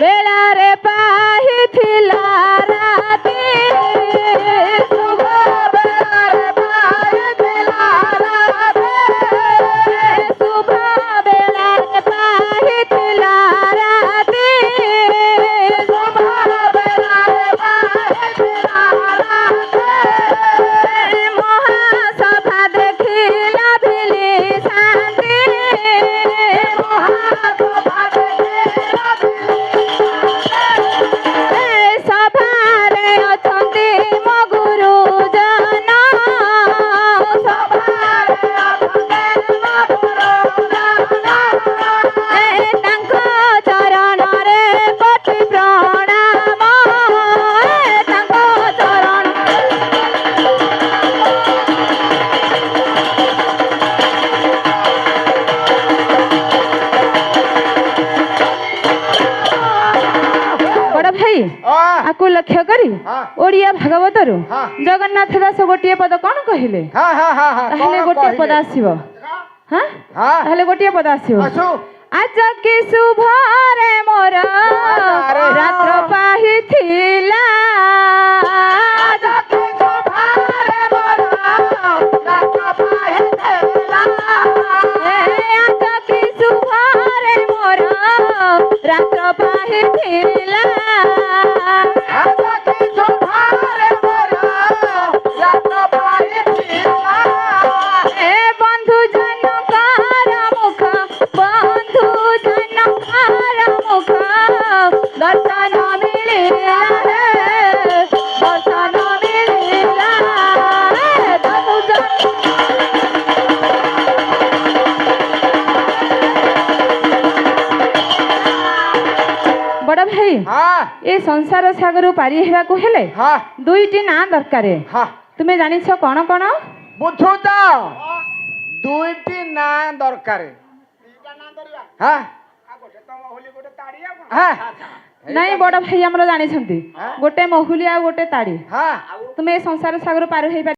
ବେଳାରେ ପାହିଥିଲା ରାତି ଶୁଭ ବେଳାରେ ପାହିଥିଲା ରାତି ଶୁଭ ବେଳାରେ ପାହିଥିଲା ରାତି ଶୁଭ ବେଳାରେ ପାହିଥିଲା ରାତି ମହାସଭା ଦେଖିଲା ଭିଲି ଶାନ୍ତି ମହାସଭା ଦେଖିଲା ସଭାରେ ଅଛନ୍ତି ମୋ ଗୁରୁଜନ ସଭାରେ ଅଛନ୍ତି ମୋ ଗୁରୁଜନ ତାଙ୍କ ଚରଣରେ କୋଟି ପ୍ରଣାମ ତାଙ୍କ ଚରଣ ବଡ଼ ଭାଇ ଆକୁ ଲକ୍ଷ୍ୟ କରି ଓଡ଼ିଆ ଭାଗବତରୁ ଜଗନ୍ନାଥ ଦାସ ଗୋଟିଏ ପଦ କଣ କହିଲେ ତାହେଲେ ଗୋଟିଏ ପଦ ଆସିବ ତାହେଲେ ଗୋଟିଏ ପଦ ଆସିବ ଆଜ କି ଶୁଭରେ ମୋର ରାତ୍ର ପାହିଥିଲା ଆଜ କି ଶୁଭରେ ମୋର ରାତ୍ର ପାହିଥିଲା ଆଜ କି ଶୁଭରେ ମୋର ରାତ୍ର ପାହିଥିଲା ଆଜ କି ଶୁଭରେ ମୋର ରାତ୍ର ପାହିଥିଲା ଏ ବନ୍ଧୁ ଜନଙ୍କର ମୁଖ ବନ୍ଧୁ ଜନଙ୍କର ମୁଖ ଦର୍ଶନ ମିଳିଲା ଦର୍ଶନ ମିଳିଲା ବନ୍ଧୁ ବଡ଼ ଭାଇ ଏ ସଂସାର ସାଗରରୁ ପାରି ହେବାକୁ ହେଲେ ଦୁଇଟି ନାଁ ଦରକାର ତୁମେ ଜାଣିଛ କଣ କଣ ବୁଝୁ ତ ଦୁଇଟି ନାଁ ଦରକାର ନାଇଁ ବଡ଼ ଭାଇ ଆମର ଜାଣିଛନ୍ତି ଗୋଟେ ମହୁଲି ଆଉ ଗୋଟେ ତାଡ଼ି ତୁମେ ଏ ସଂସାର ସାଗର ପାର ହେଇପାରିବ